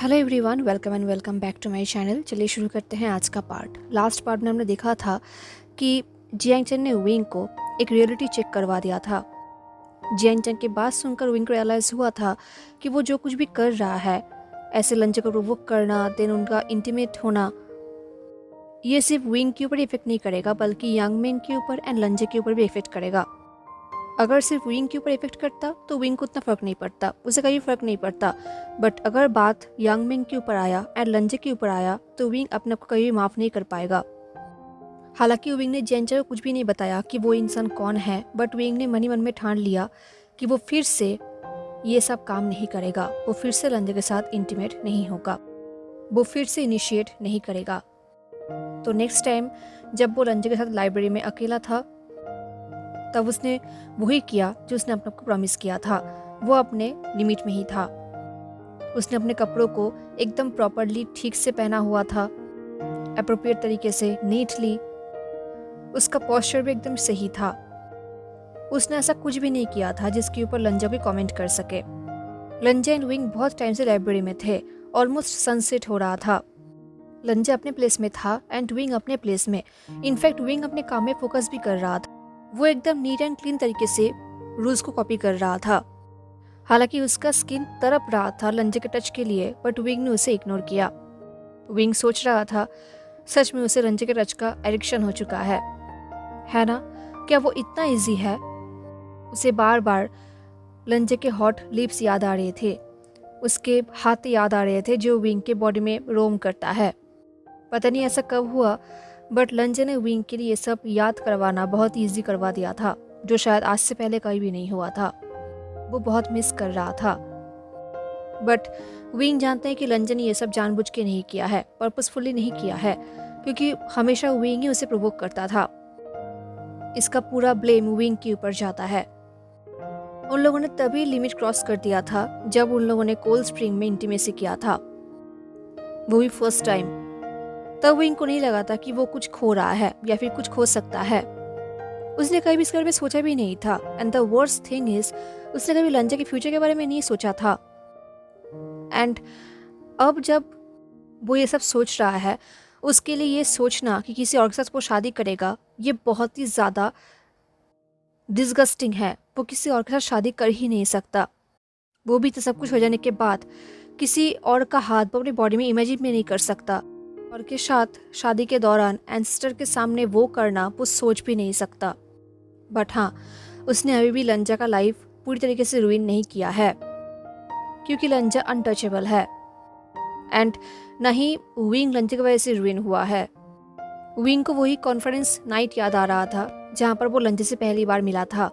Hello everyone, welcome and welcome back to my channel. चलिए शुरू करते हैं आज का पार्ट। लास्ट पार्ट में हमने देखा था कि जियांग चेन ने विंग को एक रियलिटी चेक करवा दिया था। जियांग चेन की बात सुनकर विंग को रियलाइज़ हुआ था कि वो जो कुछ भी कर रहा है, ऐसे लंजे को प्रोवोक करना, देन उनका इंटीमेट होना, ये सिर्फ विंग के ऊपर इफेक्ट नहीं करेगा बल्कि यांगमिन के ऊपर एंड लंजे के ऊपर भी इफेक्ट करेगा। अगर सिर्फ विंग के ऊपर इफेक्ट करता तो विंग को उतना फ़र्क नहीं पड़ता, उसे कहीं फ़र्क नहीं पड़ता। बट अगर बात यांगमिन के ऊपर आया एंड लंजे के ऊपर आया तो विंग अपने आप को कभी माफ़ नहीं कर पाएगा। हालांकि विंग ने जेंचा को कुछ भी नहीं बताया कि वो इंसान कौन है, बट विंग ने मन ही मन में ठान लिया कि वो फिर से ये सब काम नहीं करेगा, वो फिर से लंजे के साथ इंटीमेट नहीं होगा, वो फिर से इनिशिएट नहीं करेगा। तो नेक्स्ट टाइम जब वो लंजे के साथ लाइब्रेरी में अकेला था तब उसने वही किया जो उसने अपने को प्रॉमिस किया था। वो अपने लिमिट में ही था। उसने अपने कपड़ों को एकदम प्रॉपरली ठीक से पहना हुआ था, अप्रोप्रिएट तरीके से, नीटली। उसका पोस्चर भी एकदम सही था। उसने ऐसा कुछ भी नहीं किया था जिसके ऊपर लंजा कोई कमेंट कर सके। लंजा एंड विंग बहुत टाइम से लाइब्रेरी में थे। ऑलमोस्ट सनसेट हो रहा था। लंजा अपने प्लेस में था एंड विंग अपने प्लेस में। इनफैक्ट विंग अपने काम में फोकस भी कर रहा था। वो एकदम नीट एंड क्लीन तरीके से रूल्स को कॉपी कर रहा था। हालांकि उसका स्किन तड़प रहा था लंजे के टच के लिए, बट विंग ने उसे इग्नोर किया। विंग सोच रहा था सच में उसे लंजे के टच का एडिक्शन हो चुका है ना? क्या वो इतना इजी है? उसे बार बार लंजे के हॉट लिप्स याद आ रहे थे, उसके हाथ याद आ रहे थे जो विंग के बॉडी में रोम करता है। पता नहीं ऐसा कब हुआ, बट लंजे ने विंग के लिए ये सब याद करवाना बहुत इजी करवा दिया था, जो शायद आज से पहले कभी भी नहीं हुआ था। वो बहुत मिस कर रहा था। बट विंग जानते हैं कि लंजे ने ये सब जानबूझ के नहीं किया है, पर्पसफुली नहीं किया है, क्योंकि हमेशा विंग ही उसे प्रोवोक करता था। इसका पूरा ब्लेम विंग के ऊपर जाता है। उन लोगों ने तभी लिमिट क्रॉस कर दिया था जब उन लोगों ने कोल्ड स्प्रिंग में इंटीमेसी किया था, वो भी फर्स्ट टाइम। तब विंग को नहीं लगा था कि वो कुछ खो रहा है या फिर कुछ खो सकता है। उसने कभी भी इसके बारे में सोचा भी नहीं था। And the worst thing is, उसने कभी लंजा के फ्यूचर के बारे में नहीं सोचा था। एंड अब जब वो ये सब सोच रहा है, उसके लिए ये सोचना कि किसी और के साथ वो शादी करेगा, ये बहुत ही ज़्यादा डिस्गस्टिंग है। वो किसी और के साथ शादी कर ही नहीं सकता, वो भी तो सब कुछ हो जाने के बाद। किसी और का हाथ वो अपनी बॉडी में इमेजिन भी नहीं कर सकता, और के साथ शादी के दौरान एंसेस्टर के सामने वो करना वो सोच भी नहीं सकता। बट हाँ, उसने अभी भी लंजा का लाइफ पूरी तरीके से रुइन नहीं किया है, क्योंकि लंजा अनटचेबल है। एंड नहीं विंग लंजा की वजह से रुइन हुआ है। विंग को वही कॉन्फ्रेंस नाइट याद आ रहा था जहाँ पर वो लंजा से पहली बार मिला था,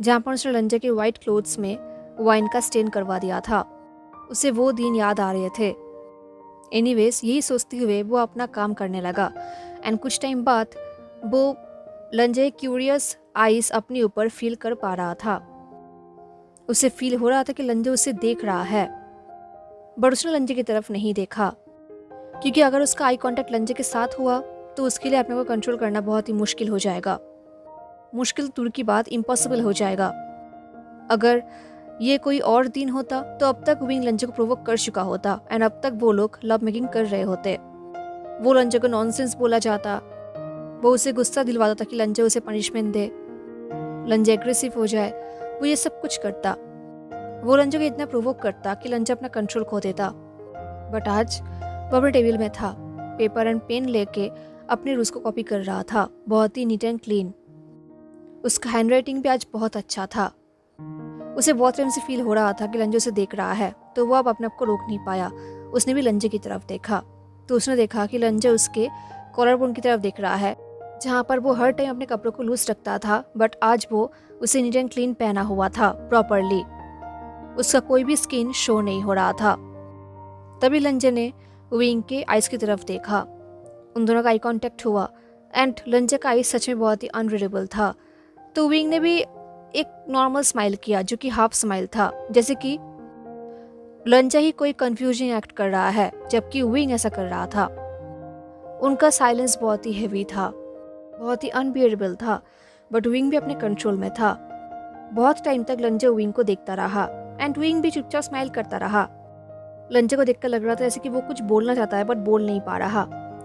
जहाँ पर उसने लंजा के वाइट क्लोथ्स में वाइन का स्टेन करवा दिया था। उसे वो दिन याद आ रहे थे। एनीवेज, यही सोचते हुए वो अपना काम करने लगा। एंड कुछ टाइम बाद वो लंजे क्यूरियस आइज अपने ऊपर फील कर पा रहा था। उसे फील हो रहा था कि लंजे उसे देख रहा है, बट उसने लंजे की तरफ नहीं देखा, क्योंकि अगर उसका आई कांटेक्ट लंजे के साथ हुआ तो उसके लिए अपने को कंट्रोल करना बहुत ही मुश्किल हो जाएगा। मुश्किल दूर की बात, इम्पॉसिबल हो जाएगा। अगर ये कोई और दिन होता तो अब तक विंग लंजे को प्रोवोक कर चुका होता एंड अब तक वो लोग लव मेकिंग कर रहे होते। वो लंजे को नॉनसेंस बोला जाता, वो उसे गुस्सा दिलवाता था कि लंजे उसे पनिशमेंट दे, लंजे एग्रेसिव हो जाए, वो ये सब कुछ करता। वो लंजे को इतना प्रोवोक करता कि लंजा अपना कंट्रोल खो देता। बट आज वो अपने टेबल में था, पेपर एंड पेन लेके अपने रूल्स को कॉपी कर रहा था, बहुत ही नीट एंड क्लीन। उसका हैंड राइटिंग भी आज बहुत अच्छा था। उसे बहुत टाइम से फील हो रहा था कि लंजे उसे देख रहा है, तो वो अब अपने आप को रोक नहीं पाया। उसने भी लंजे की तरफ देखा तो उसने देखा कि लंजे उसके कॉलर बोन की तरफ देख रहा है, जहाँ पर वो हर टाइम अपने कपड़ों को लूज रखता था, बट आज वो उसे नीट एंड क्लीन पहना हुआ था प्रॉपरली। उसका कोई भी स्किन शो नहीं हो रहा था। तभी लंजे ने विंग के आइज की तरफ देखा। उन दोनों का आई कॉन्टेक्ट हुआ एंड लंजे का आइज सच में बहुत ही अनरीडेबल था। तो विंग ने भी एक नॉर्मल स्माइल किया, जो कि हाफ स्माइल था, जैसे कि लंजा ही कोई कंफ्यूजिंग एक्ट कर रहा है, जबकि विंग ऐसा कर रहा था। उनका साइलेंस बहुत ही हेवी था, बहुत ही अनबियरेबल था, बट विंग भी अपने कंट्रोल में था। बहुत टाइम तक लंजा विंग को देखता रहा एंड विंग भी चुपचाप स्माइल करता रहा। लंजा को देखकर लग रहा था जैसे कि वो कुछ बोलना चाहता है बट बोल नहीं पा रहा।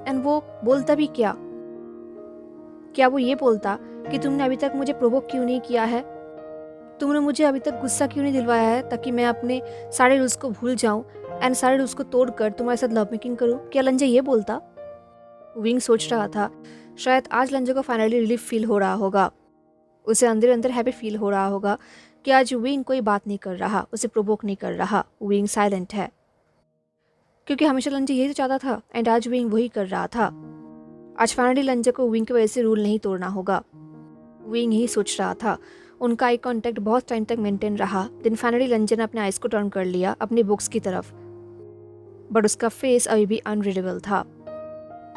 एंड वो बोलता भी क्या वो ये बोलता कि तुमने अभी तक मुझे प्रोवोक क्यों नहीं किया है, तुमने मुझे अभी तक गुस्सा क्यों नहीं दिलवाया है ताकि मैं अपने सारे रूल्स को भूल जाऊं एंड सारे रूल्स को तोड़कर तुम्हारे साथ लव मेकिंग करूं। क्या लंजा ये बोलता? विंग सोच रहा था शायद आज लंजा को फाइनली रिलीफ फील हो रहा होगा, उसे अंदर अंदर हैप्पी फील हो रहा होगा कि आज विंग कोई बात नहीं कर रहा, उसे प्रोवोक नहीं कर रहा, विंग साइलेंट है। क्योंकि हमेशा लंजा यही तो चाहता था एंड आज विंग वही कर रहा था। आज फाइनली लंजा को विंग की वजह से रूल नहीं तोड़ना होगा, विंग ही सोच रहा था। उनका आई कांटेक्ट बहुत टाइम तक मेंटेन रहा। देन फाइनली लंजा ने अपने आइज को टर्न कर लिया अपनी बुक्स की तरफ, बट उसका फेस अभी भी अनरीडेबल था।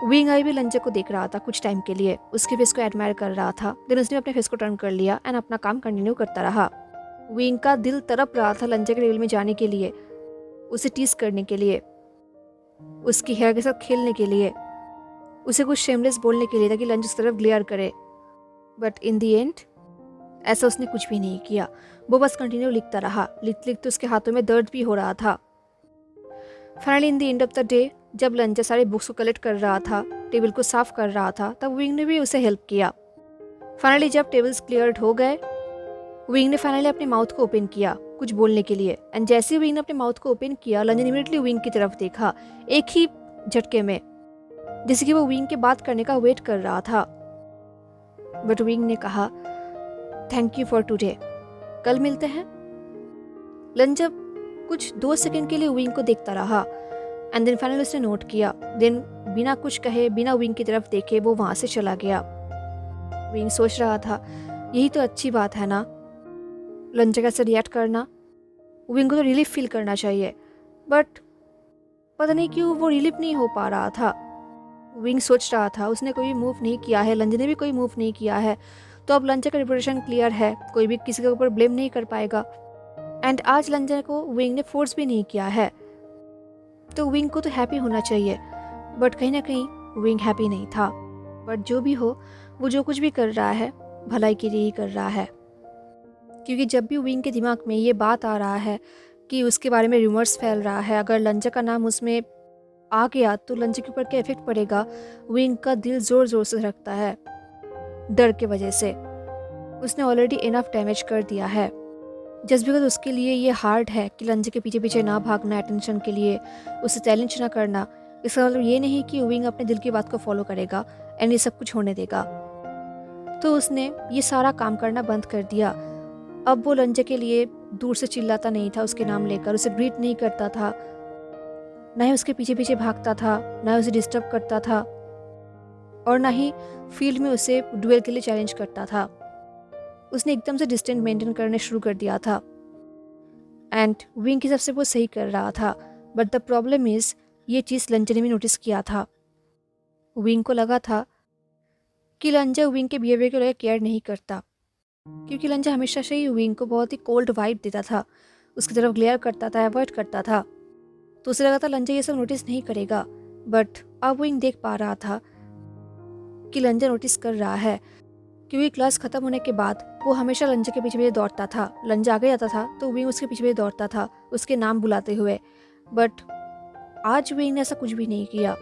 विंग अभी भी लंजा को देख रहा था कुछ टाइम के लिए, उसके फेस को एडमायर कर रहा था। देन उसने अपने फेस को टर्न कर लिया एंड अपना काम कंटिन्यू करता रहा। विंग का दिल तड़प रहा था लंजा के लेवल में जाने के लिए, उसे टीज करने के लिए, उसकी हेयर के साथ खेलने के लिए, उसे कुछ शेमलेस बोलने के लिए ताकि लंजा उस तरफ ग्लेयर करे। बट इन दी एंड ऐसा उसने कुछ भी नहीं किया। वो बस कंटिन्यू लिखता रहा। लिखते लिखते उसके हाथों में दर्द भी हो रहा था। Finally in the end of the day जब लंजा सारे बुक्स को कलेक्ट कर रहा था, टेबल को साफ कर रहा था, तब विंग ने भी उसे हेल्प किया। फाइनली जब टेबल्स क्लियर्ड हो गए, विंग ने फाइनली अपने माउथ को ओपन किया कुछ बोलने के लिए। एंड जैसे ही विंग ने अपने माउथ को ओपन किया, लंजा ने इमीडिएटली विंग की तरफ देखा एक ही झटके में, जैसे कि वो विंग के बात करने का वेट कर रहा था। बट विंग ने कहा थैंक यू फॉर टुडे, कल मिलते हैं। लंजा कुछ 2 सेकंड के लिए विंग को देखता रहा एंड देन फाइनली उसने नोट किया। देन बिना कुछ कहे, बिना विंग की तरफ देखे वो वहां से चला गया। विंग सोच रहा था यही तो अच्छी बात है ना, लंजा कैसे रिएक्ट करना, विंग को तो रिलीफ फील करना चाहिए, बट पता नहीं क्यों वो रिलीफ नहीं हो पा रहा था। विंग सोच रहा था उसने कोई मूव नहीं किया है, लंजा ने भी कोई मूव नहीं किया है, तो अब लंजा का रिपुटेशन क्लियर है, कोई भी किसी के ऊपर ब्लेम नहीं कर पाएगा। एंड आज लंजा को विंग ने फोर्स भी नहीं किया है, तो विंग को तो हैप्पी होना चाहिए। बट कहीं ना कहीं विंग हैप्पी नहीं था। बट जो भी हो, वो जो कुछ भी कर रहा है भलाई के लिए ही कर रहा है। क्योंकि जब भी विंग के दिमाग में ये बात आ रहा है कि उसके बारे में रूमर्स फैल रहा है, अगर लंजा का नाम उसमें आ गया तो लंजा के ऊपर क्या इफेक्ट पड़ेगा, विंग का दिल जोर जोर से धड़कता है डर के वजह से। उसने ऑलरेडी इनफ डैमेज कर दिया है। जस्ट बिकॉज उसके लिए ये हार्ड है कि लंजा के पीछे पीछे ना भागना अटेंशन के लिए, उसे चैलेंज ना करना, इसका मतलब ये नहीं कि विंग अपने दिल की बात को फॉलो करेगा एंड ये सब कुछ होने देगा। तो उसने ये सारा काम करना बंद कर दिया। अब वो लंजा के लिए दूर से चिल्लाता नहीं था उसके नाम लेकर, उसे ग्रीट नहीं करता था, ना ही उसके पीछे पीछे भागता था, ना ही उसे डिस्टर्ब करता था, और ना ही फील्ड में उसे डुएल के लिए चैलेंज करता था। उसने एकदम से डिस्टेंस मेंटेन करने शुरू कर दिया था एंड विंग की सबसे वो सही कर रहा था। बट द प्रॉब्लम इज ये चीज़ लंजा ने भी नोटिस किया था। विंग को लगा था कि लंजा विंग के बिहेवियर को लेकर केयर नहीं करता, क्योंकि लंजा हमेशा से ही विंग को बहुत ही कोल्ड वाइब देता था, उसकी तरफ ग्लेयर करता था, अवॉइड करता था। तो उसे लगा था लंजा ये सब नोटिस नहीं करेगा। बट अब विंग देख पा रहा था कि लंजा नोटिस कर रहा है, क्योंकि क्लास खत्म होने के बाद वो हमेशा लंजा के पीछे पीछे दौड़ता था। लंजा आगे जाता था तो विंग उसके पीछे पीछे दौड़ता था उसके नाम बुलाते हुए। बट आज विंग ने ऐसा कुछ भी नहीं किया।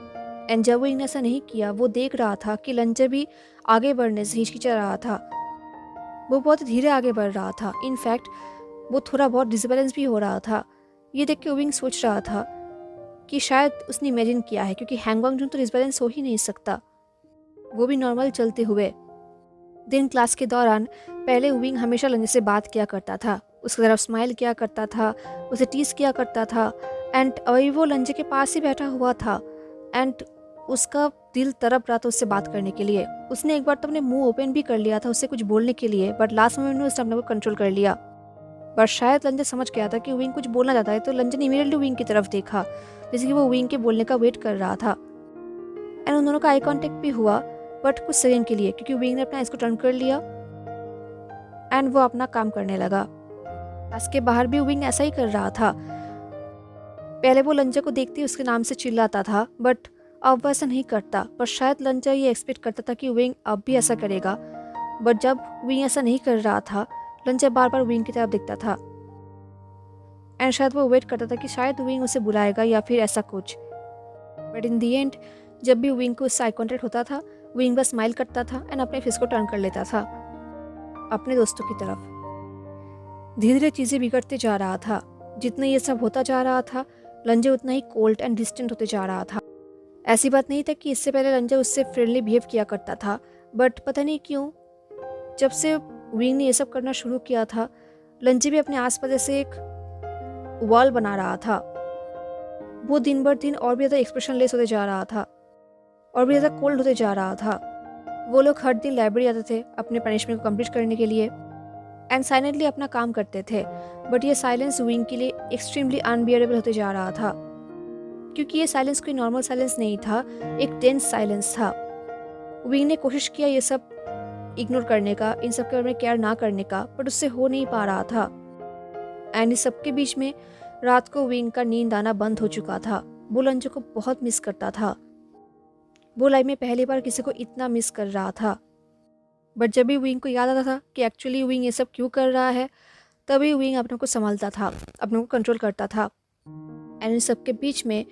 एंड जब विंग ने ऐसा नहीं किया, वो देख रहा था कि लंजा भी आगे बढ़ने से हिचकिचा रहा था, वो बहुत धीरे आगे बढ़ रहा था। इनफैक्ट वो थोड़ा बहुत डिसबैलेंस भी हो रहा था। ये देख के विंग सोच रहा था कि शायद उसने इमेजिन किया है, क्योंकि हैंगवांग जून तो डिसबैलेंस हो ही नहीं सकता, वो भी नॉर्मल चलते हुए। दिन क्लास के दौरान पहले विंग हमेशा लंजा से बात किया करता था, उसकी तरफ स्माइल किया करता था, उसे टीज किया करता था। एंड अभी वो लंजा के पास ही बैठा हुआ था एंड उसका दिल तड़प रहा था उससे बात करने के लिए। उसने एक बार तो अपने मुंह ओपन भी कर लिया था उससे कुछ बोलने के लिए, बट लास्ट मोमेंट में उसने अपने को कंट्रोल कर लिया। पर शायद लंजा समझ गया था कि विंग कुछ बोलना चाहता है, तो लंजा ने इमीडिएटली विंग की तरफ देखा, जैसे कि वो विंग के बोलने का वेट कर रहा था। एंड उन दोनों का आई कॉन्टेक्ट भी हुआ, बट कुछ सेकंड के लिए, क्योंकि विंग ने अपना इसको टर्न कर लिया एंड वो अपना काम करने लगा। क्लास के बाहर भी विंग ऐसा ही कर रहा था। पहले वो लंजा को देखते ही उसके नाम से चिल्लाता था, बट अब वो ऐसा नहीं करता। पर शायद लंजा ये एक्सपेक्ट करता था कि विंग अब भी ऐसा करेगा। बट जब विंग ऐसा नहीं कर रहा था, लंजा बार बार विंग की तरफ देखता था एंड शायद वो वेट करता था कि शायद विंग उसे बुलाएगा या फिर ऐसा कुछ। बट इन दी एंड जब भी विंग को उससे आई कॉन्टेक्ट होता था, विंग बस स्माइल करता था एंड अपने फेस को टर्न कर लेता था अपने दोस्तों की तरफ। धीरे धीरे चीज़ें बिगड़ते जा रहा था। जितना ये सब होता जा रहा था, लंजे उतना ही कोल्ड एंड डिस्टेंट होते जा रहा था। ऐसी बात नहीं था कि इससे पहले लंजे उससे फ्रेंडली बिहेव किया करता था, बट पता नहीं क्यों जब से विंग ने ये सब करना शुरू किया था, लंजे भी अपने आसपास ऐसे एक वॉल बना रहा था। वो दिन बर दिन और भी ज़्यादा एक्सप्रेशनलेस होते जा रहा था और भी ज़्यादा कोल्ड होते जा रहा था। वो लोग हर दिन लाइब्रेरी आते थे अपने पनिशमेंट को कंप्लीट करने के लिए एंड साइलेंटली अपना काम करते थे, बट ये साइलेंस विंग के लिए एक्सट्रीमली अनबियरेबल होते जा रहा था, क्योंकि ये साइलेंस कोई नॉर्मल साइलेंस नहीं था, एक टेंस साइलेंस था। विंग ने कोशिश किया ये सब इग्नोर करने का, इन सब के बारे में केयर ना करने का, बट उससे हो नहीं पा रहा था। एंड इस सबके बीच में रात को विंग का नींद आना बंद हो चुका था। वो लंजो को बहुत मिस करता था। वो लाइफ में पहली बार किसी को इतना मिस कर रहा था। बट जब भी विंग को याद आता था कि एक्चुअली विंग ये सब क्यों कर रहा है, तभी विंग अपने को संभालता था, अपने को कंट्रोल करता था। एंड इन सबके बीच में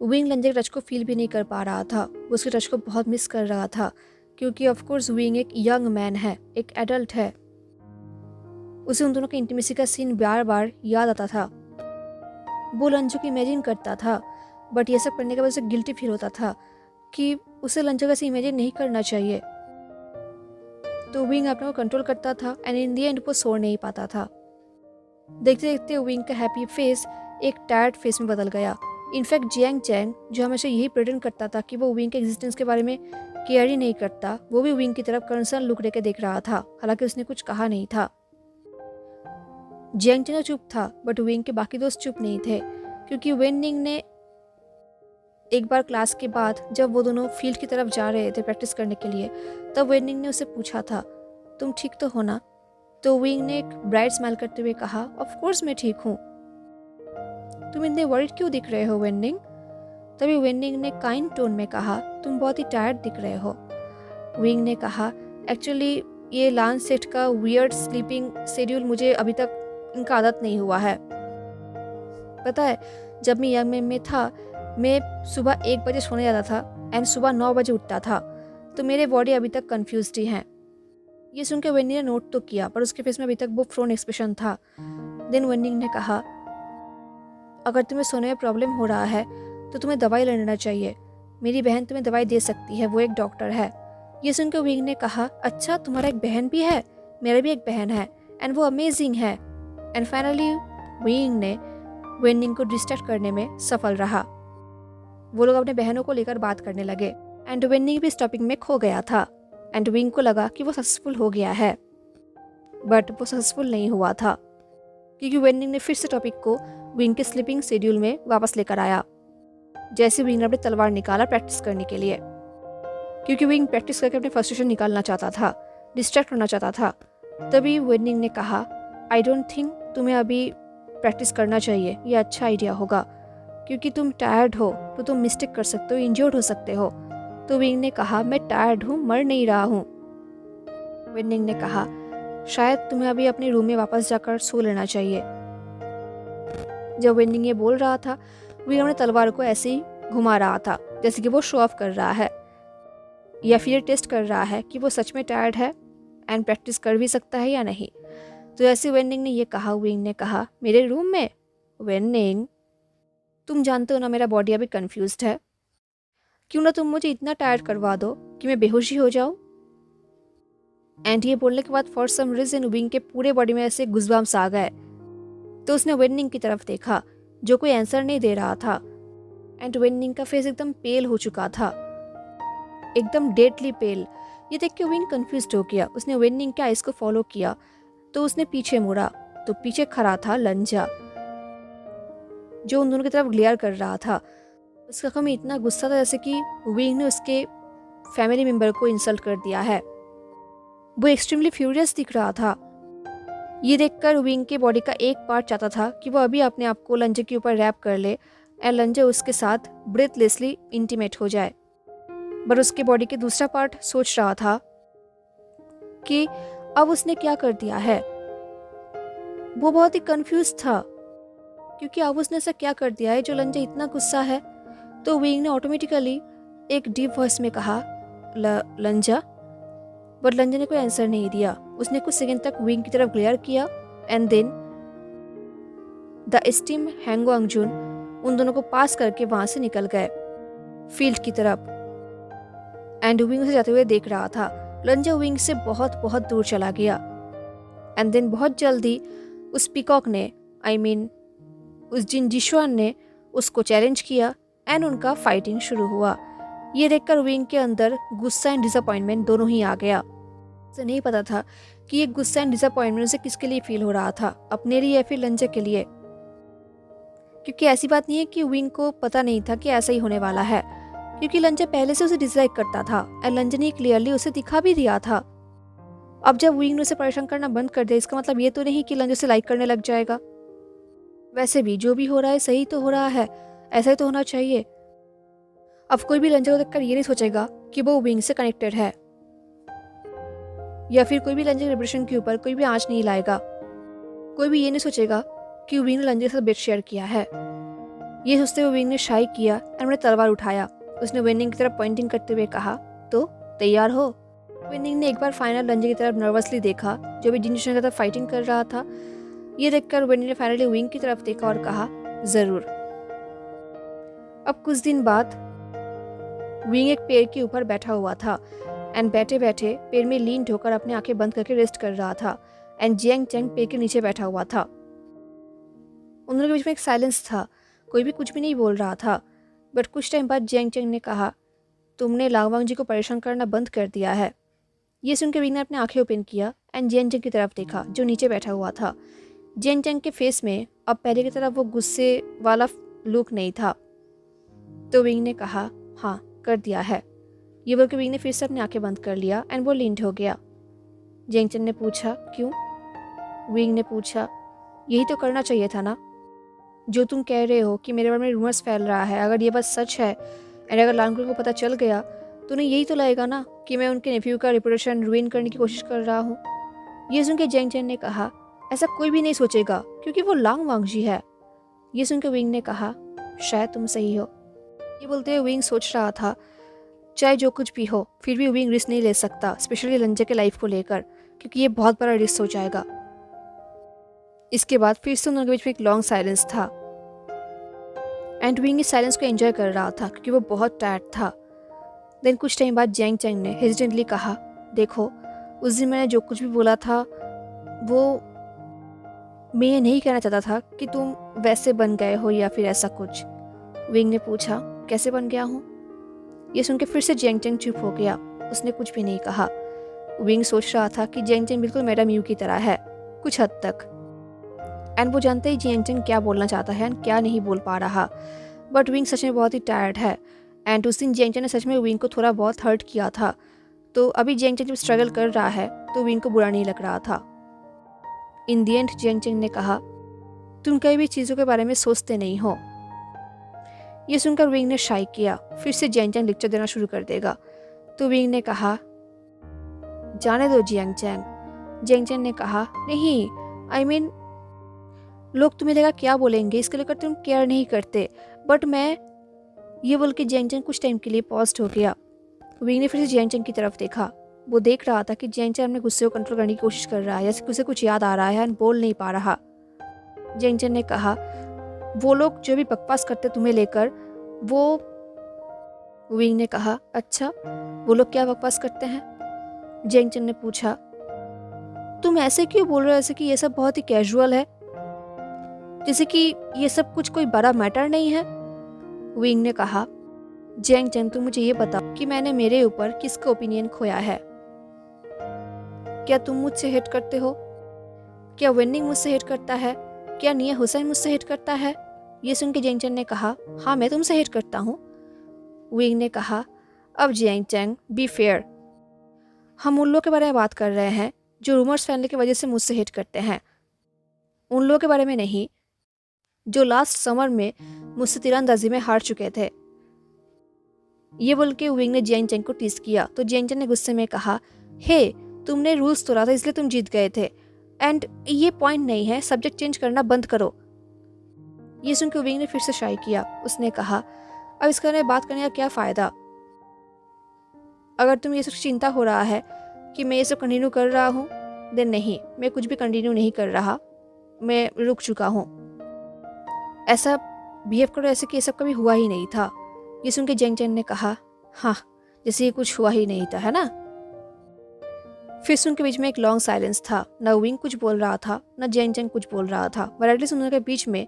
विंग लंजे के टच को फील भी नहीं कर पा रहा था। वो उसके टच को बहुत मिस कर रहा था, क्योंकि ऑफ कोर्स विंग एक यंग मैन है, एक एडल्ट है। उसे उन दोनों के इंटीमेसी का सीन बार बार याद आता था। वो लंजो को इमेजिन करता था, बट ये सब करने के बाद उसे गिल्टी फील होता था कि उसे लंजो का इमेजिन नहीं करना चाहिए। तो विंग अपने को कंट्रोल करता था एंड इन दी एंड वो सो नहीं पाता था। देखते देखते विंग का हैप्पी फेस एक टायर्ड फेस में बदल गया। इनफैक्ट जियांग चैंग, जो हमेशा यही प्रेटेंड करता था कि वो विंग के एग्जिस्टेंस के बारे में केयर ही नहीं करता, वो भी विंग की तरफ कंसर्न लुक लेके देख रहा था, हालांकि उसने कुछ कहा नहीं था। जियांग चैंग चुप था, बट विंग के बाकी दोस्त चुप नहीं थे, क्योंकि वेननिंग ने एक बार क्लास के बाद जब वो दोनों फील्ड की तरफ जा रहे थे प्रैक्टिस करने के लिए, तब वेननिंग ने उसे पूछा था, तुम ठीक तो हो ना? तो विंग ने एक ब्राइट स्माइल करते हुए कहा, ऑफ कोर्स मैं ठीक हूँ। तुम इतने वरीड क्यों दिख रहे हो वेननिंग? तभी वेननिंग ने काइंड टोन में कहा, तुम बहुत ही टायर्ड दिख रहे हो। विंग ने कहा, एक्चुअली ये लांस सेट का वियर्ड स्लीपिंग शेड्यूल मुझे अभी तक इनका आदत नहीं हुआ है। पता है, जब मैं यंग मैन में था, मैं सुबह 1 बजे सोने जाता था एंड सुबह 9 बजे उठता था, तो मेरे बॉडी अभी तक कंफ्यूज्ड ही है। ये सुनकर वेनिंग ने नोट तो किया, पर उसके फेस में अभी तक वो फ्रोन एक्सप्रेशन था। देन वेनिंग ने कहा, अगर तुम्हें सोने में प्रॉब्लम हो रहा है तो तुम्हें दवाई लेना चाहिए। मेरी बहन तुम्हें दवाई दे सकती है, वो एक डॉक्टर है। ये सुनकर विंग ने कहा, अच्छा तुम्हारा एक बहन भी है? मेरा भी एक बहन है एंड वो अमेजिंग है। एंड फाइनली विंग ने वेनिंग को डिस्ट्रैक्ट करने में सफल रहा। वो लोग अपने बहनों को लेकर बात करने लगे एंड वेनिंग भी इस टॉपिक में खो गया था एंड विंग को लगा कि वो सक्सेसफुल हो गया है, बट वो सक्सेसफुल नहीं हुआ था, क्योंकि वेनिंग ने फिर से टॉपिक को विंग के स्लीपिंग शेड्यूल में वापस लेकर आया। जैसे विंग ने अपनी तलवार निकाला प्रैक्टिस करने के लिए, क्योंकि विंग प्रैक्टिस करके अपने फ्रस्ट्रेशन निकालना चाहता था, डिस्ट्रैक्ट होना चाहता था। तभी वेनिंग ने कहा, आई डोंट थिंक तुम्हें अभी प्रैक्टिस करना चाहिए, ये अच्छा आइडिया होगा, क्योंकि तुम टायर्ड हो तो तुम मिस्टेक कर सकते हो, इंजर्ड हो सकते हो। तो विंग ने कहा, मैं टायर्ड हूँ, मर नहीं रहा हूँ। वेनिंग ने कहा, शायद तुम्हें अभी अपने रूम में वापस जाकर सो लेना चाहिए। जब वेनिंग ये बोल रहा था, विंग अपने तलवार को ऐसे ही घुमा रहा था, जैसे कि वो शो ऑफ कर रहा है या फिर टेस्ट कर रहा है कि वो सच में टायर्ड है एंड प्रैक्टिस कर भी सकता है या नहीं। तो ऐसे वेनिंग ने ये कहा, विंग ने कहा, मेरे रूम में? वेनिंग, तुम जानते हो ना मेरा बॉडी अभी कंफ्यूज्ड है, क्यों ना तुम मुझे इतना टायर्ड करवा दो कि मैं बेहोशी हो जाऊं। एंड ये बोलने के बाद फॉर सम रीजन विंग के पूरे बॉडी में ऐसे गुज़बम्स आ गए। तो उसने वेनिंग की तरफ देखा, जो कोई आंसर नहीं दे रहा था। एंड वेनिंग का फेस एकदम पेल हो चुका था, एकदम डेडली पेल। ये देख के विंग कंफ्यूज्ड हो गया। उसने वेनिंग के आइज को फॉलो किया, तो उसने पीछे मुड़ा तो पीछे खड़ा था लंजा, जो उन दोनों की तरफ ग्लेयर कर रहा था। उसका आंखों में इतना गुस्सा था जैसे कि विंग ने उसके फैमिली मेंबर को इंसल्ट कर दिया है। वो एक्सट्रीमली फ्यूरियस दिख रहा था। ये देखकर विंग के बॉडी का एक पार्ट चाहता था कि वो अभी अपने आप को लंजे के ऊपर रैप कर ले एंड लंजे उसके साथ ब्रेथलेसली इंटीमेट हो जाए। पर उसके बॉडी के दूसरा पार्ट सोच रहा था कि अब उसने क्या कर दिया है। वो बहुत ही कंफ्यूज था। क्योंकि अब उसने ऐसा क्या कर दिया है जो लंजा इतना गुस्सा है। तो विंग ने ऑटोमेटिकली एक डीप वॉइस में कहा लंजा, बट लंजा ने कोई आंसर नहीं दिया। उसने कुछ सेकंड तक विंग की तरफ ग्लेयर किया एंड देन द स्टीम हैंगो अंगजुन उन दोनों को पास करके वहां से निकल गए फील्ड की तरफ। एंड विंग से जाते हुए देख रहा था। लंजा विंग से बहुत बहुत दूर चला गया एंड देन बहुत जल्दी उस पीकॉक ने उस जिनजिशुआन ने उसको चैलेंज किया एंड उनका फाइटिंग शुरू हुआ। ये देखकर विंग के अंदर गुस्सा एंड डिसअपॉइंटमेंट दोनों ही आ गया। उसे नहीं पता था कि ये गुस्सा एंड डिसअपॉइंटमेंट उसे किसके लिए फील हो रहा था, अपने लिए या फिर लंजा के लिए। क्योंकि ऐसी बात नहीं है कि विंग को पता नहीं था कि ऐसा ही होने वाला है, क्योंकि लंजा पहले से उसे डिसलाइक करता था और लंजा ने क्लियरली उसे दिखा भी दिया था। अब जब विंग ने उसे परेशान करना बंद कर दिया, इसका मतलब ये तो नहीं कि लंजा उसे लाइक करने लग जाएगा। वैसे भी जो भी हो रहा है सही तो हो रहा है, ऐसा ही तो होना चाहिए। अब कोई भी लंजा को देखकर ये नहीं सोचेगा कि वो विंग से कनेक्टेड है, या फिर कोई भी लंजा के डिप्रेशन के ऊपर कोई भी आंच नहीं लाएगा। कोई भी ये नहीं सोचेगा कि विंग ने लंजा के साथ बेड शेयर किया है। ये सोचते हुए विंग ने शाई किया और अपने तलवार उठाया। उसने वेनिंग की तरफ पॉइंटिंग करते हुए कहा, तो तैयार हो। वेनिंग ने एक बार फाइनल लंजा की तरफ नर्वसली देखा, जो भी जिनजिशुआन के साथ फाइटिंग कर रहा था। ये देखकर वेनिंग ने फाइनली विंग की तरफ देखा और कहा, जरूर। अब कुछ दिन बाद विंग एक पेड़ के ऊपर बैठा हुआ था एंड बैठे बैठे पेड़ में लीन होकर अपनी आंखें बंद करके रेस्ट कर रहा था एंड जियांग चैंग पेड़ के नीचे बैठा हुआ था। उन दोनों के बीच में एक साइलेंस था, कोई भी कुछ भी नहीं बोल रहा था। बट कुछ टाइम बाद जियांग चैंग ने कहा, तुमने लांगवांग जी को परेशान करना बंद कर दिया है। ये सुनकर विंग ने अपनी आंखें ओपन किया एंड जियांग चैंग की तरफ देखा जो नीचे बैठा हुआ था। जियांग चैंग के फेस में अब पहले की तरह वो गुस्से वाला लुक नहीं था। तो विंग ने कहा, हाँ कर दिया है। ये बोलकर विंग ने फिर से अपनी आंखें बंद कर लिया एंड वो लीन हो गया। जियांग चैंग ने पूछा, क्यों? विंग ने पूछा, यही तो करना चाहिए था ना। जो तुम कह रहे हो कि मेरे बारे में रूमर्स फैल रहा है, अगर ये बात सच है एंड अगर लांगकुल को पता चल गया तो उन्हें यही तो लगेगा ना कि मैं उनके नेफ्यू का रिपुटेशन रुइन करने की कोशिश कर रहा हूँ। ये सुनकर जियांग चैंग ने कहा, ऐसा कोई भी नहीं सोचेगा क्योंकि वो लांगवांग जी है। ये सुनकर विंग ने कहा, शायद तुम सही हो। ये बोलते हुए विंग सोच रहा था, चाहे जो कुछ भी हो फिर भी विंग रिस्क नहीं ले सकता, स्पेशली लंजा के लाइफ को लेकर, क्योंकि ये बहुत बड़ा रिस्क हो जाएगा। इसके बाद फिर से उन दोनों के बीच में एक लॉन्ग साइलेंस था एंड विंग इस साइलेंस को एंजॉय कर रहा था क्योंकि वो बहुत टायर्ड था। देन कुछ टाइम बाद जियांग चैंग ने हेजिटेंटली कहा, देखो उस दिन मैंने जो कुछ भी बोला था वो मैं ये नहीं कहना चाहता था कि तुम वैसे बन गए हो या फिर ऐसा कुछ। विंग ने पूछा, कैसे बन गया हूँ? ये सुनकर फिर से जियांग चैंग चुप हो गया, उसने कुछ भी नहीं कहा। विंग सोच रहा था कि जियांग चैंग बिल्कुल मैडम यू की तरह है कुछ हद तक, एंड वो जानते ही जियांग चैंग क्या बोलना चाहता है एंड क्या नहीं बोल पा रहा। बट विंग सच में बहुत ही टायर्ड है एंड उस दिन जियांग चैंग ने सच में विंग को थोड़ा बहुत हर्ट किया था। तो अभी जियांग चैंग जब स्ट्रगल कर रहा है तो विंग को बुरा नहीं लग रहा था। इन दी एंड जियांग चैंग ने कहा, तुम कई भी चीज़ों के बारे में सोचते नहीं हो। ये सुनकर विंग ने शाई किया, फिर से जियांग चैंग लेक्चर देना शुरू कर देगा। तो विंग ने कहा, जाने दो जियांग चैंग। जियांग चैंग ने कहा, नहीं लोग तुम्हें देखा क्या बोलेंगे इसके लेकर तुम केयर नहीं करते। बट मैं, ये बोल के जियांग चैंग कुछ टाइम के लिए पॉज्ड हो गया। विंग ने फिर से जियांग चैंग की तरफ देखा। वो देख रहा था कि जियांग चैंग अपने गुस्से को कंट्रोल करने की कोशिश कर रहा है, जैसे उसे कुछ याद आ रहा है एंड बोल नहीं पा रहा। जियांग चैंग ने कहा, वो लोग जो भी बकवास करते तुम्हें लेकर वो। विंग ने कहा, अच्छा वो लोग क्या बकवास करते हैं? जियांग चैंग ने पूछा, तुम ऐसे क्यों बोल रहे हो, ऐसे कि ये सब बहुत ही कैजुअल है, जैसे कि ये सब कुछ कोई बड़ा मैटर नहीं है। विंग ने कहा, जियांग चैंग तुम मुझे ये बताओ कि मैंने मेरे ऊपर किसका ओपिनियन खोया है? क्या तुम मुझसे हेट करते हो? क्या वेनिंग मुझसे हेट करता है? क्या निया हुसैन मुझसे हेट करता है? ये सुन के जियांग चैंग ने कहा, हाँ मैं तुमसे हेट करता हूँ। विंग ने कहा, अब जियांग चैंग बी फेयर, हम उन लोगों के बारे में बात कर रहे हैं जो रूमर्स फैलने की वजह से मुझसे हेट करते हैं, उन लोगों के बारे में नहीं जो लास्ट समर में मुझसे तीरंदाजी में हार चुके थे। ये बोल के विंग ने जियांग चैंग को टीज किया। तो जियांग चैंग ने गुस्से में कहा, हे तुमने रूल्स तोड़ा था इसलिए तुम जीत गए थे एंड ये पॉइंट नहीं है, सब्जेक्ट चेंज करना बंद करो। ये सुन के विंग ने फिर से शाई किया। उसने कहा, अब इसके बारे में बात करने का क्या फ़ायदा? अगर तुम्हें ये सब चिंता हो रहा है कि मैं ये सब कंटिन्यू कर रहा हूँ, देन नहीं, मैं कुछ भी कंटिन्यू नहीं कर रहा, मैं रुक चुका हूँ। ऐसा बिहेव करो ऐसे कि ये सब कभी हुआ ही नहीं था। ये सुन के जेंग चेन ने कहा, हाँ, जैसे ये कुछ हुआ ही नहीं था, है ना? फिर से उनके बीच में एक लॉन्ग साइलेंस था। न विंग कुछ बोल रहा था, न जेंग चेन कुछ बोल रहा था, बट एटलीस्ट उनके बीच में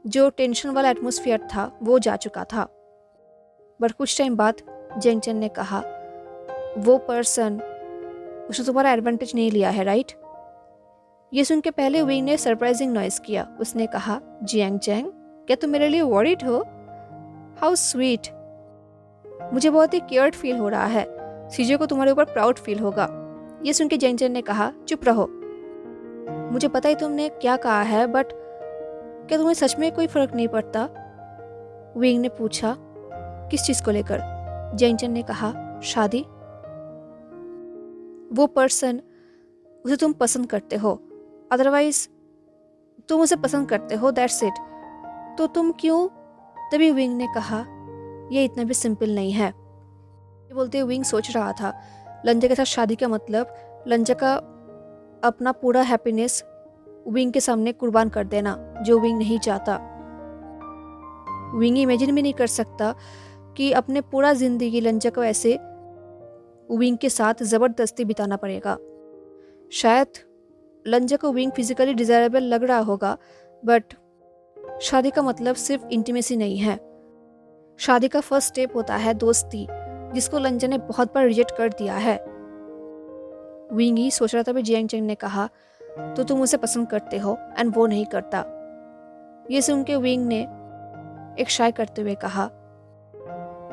जो टेंशन वाला एटमोसफियर था वो जा चुका था। बट कुछ टाइम बाद जेंग चेन ने कहा, वो पर्सन, उसने तुम्हारा एडवांटेज नहीं लिया है, राइट? ये सुन के पहले विंग ने सरप्राइजिंग नॉइस किया। उसने कहा, जियांग चैंग, क्या तुम मेरे लिए वॉरिड हो? हाउ स्वीट, मुझे बहुत ही केयर्ड फील हो रहा है। सीजे को तुम्हारे ऊपर प्राउड फील होगा। ये सुन के जेंग चेन ने कहा, चुप रहो, मुझे पता है तुमने क्या कहा है, बट क्या तुम्हें सच में कोई फर्क नहीं पड़ता? विंग ने पूछा, किस चीज को लेकर? जेंग चेन ने कहा, शादी। वो पर्सन, उसे तुम पसंद करते हो, अदरवाइज तुम उसे पसंद करते हो, दैट्स इट। तो तुम क्यों? तभी विंग ने कहा, ये इतना भी सिंपल नहीं है। ये बोलते हुए विंग सोच रहा था, लंजा के साथ शादी का मतलब लंजा का अपना पूरा हैप्पीनेस विंग के सामने कुर्बान कर देना, जो विंग नहीं चाहता। विंग इमेजिन भी नहीं कर सकता कि अपने पूरा जिंदगी लंजा को ऐसे विंग के साथ जबरदस्ती बिताना पड़ेगा। शायद लंजा को विंग फिजिकली डिजायरेबल लग रहा होगा, बट शादी का मतलब सिर्फ इंटीमेसी नहीं है। शादी का फर्स्ट स्टेप होता है दोस्ती, जिसको लंजा ने बहुत बार रिजेक्ट कर दिया है। विंग ही सोच रहा था, भी जियांग चेंग ने कहा, तो तुम उसे पसंद करते हो एंड वो नहीं करता। ये सुन के विंग ने एक शाय करते हुए कहा,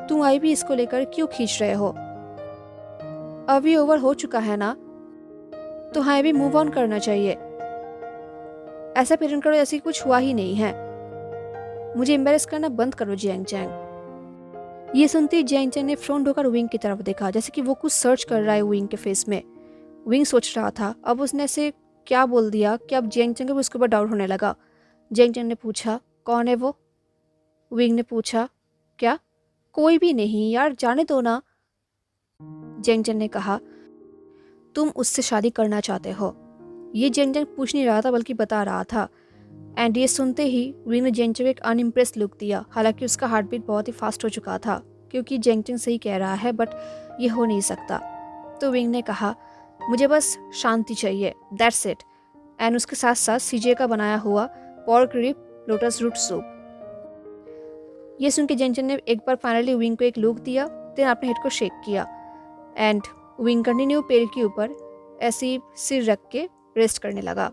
तुम अभी भी इसको लेकर क्यों खींच रहे हो? अभी ओवर हो चुका है ना, तो हाँ, अभी मूव ऑन करना चाहिए। ऐसा प्रेजेंट करो जैसे कुछ हुआ ही नहीं है। मुझे एम्बेरस करना बंद करो जियांग चैंग। ये सुनते ही जियांग चैंग ने फ्रंट होकर विंग की तरफ देखा, जैसे कि वो कुछ सर्च कर रहा है विंग के फेस में। विंग सोच रहा था, अब उसने ऐसे क्या बोल दिया कि अब जियांग चैंग को भी उसके ऊपर डाउट होने लगा। जियांग चैंग ने पूछा, कौन है वो? विंग ने पूछा, क्या? कोई भी नहीं यार, जाने दो ना। जियांग चैंग ने कहा, तुम उससे शादी करना चाहते हो? ये जियांग चैंग पूछ नहीं रहा था, बल्कि बता रहा था। एंड ये सुनते ही विंग ने जियांग चैंग को एक अनइम्प्रेस्ड लुक दिया। हालांकि उसका हार्ट बीट बहुत ही फास्ट हो चुका था, क्योंकि जियांग चैंग सही कह रहा है, बट ये हो नहीं सकता। तो विंग ने कहा, मुझे बस शांति चाहिए, दैट्स इट। एंड उसके साथ साथ सीजे का बनाया हुआ pork rib lotus root soup. ये सुन के जियांग चैंग ने एक बार फाइनली विंग को एक लुक दिया, देन अपने हेड को शेक किया एंड विंग कंटिन्यू पेड़ के ऊपर ऐसे ही सिर रख के रेस्ट करने लगा।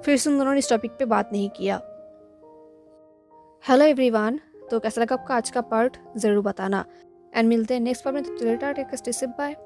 फिर से उन दोनों ने इस टॉपिक पे बात नहीं किया। हेलो एवरीवन, तो कैसा लगा आपका आज का पार्ट ज़रूर बताना एंड मिलते हैं नेक्स्ट पार्ट में। तो tata, take care, stay safe, bye.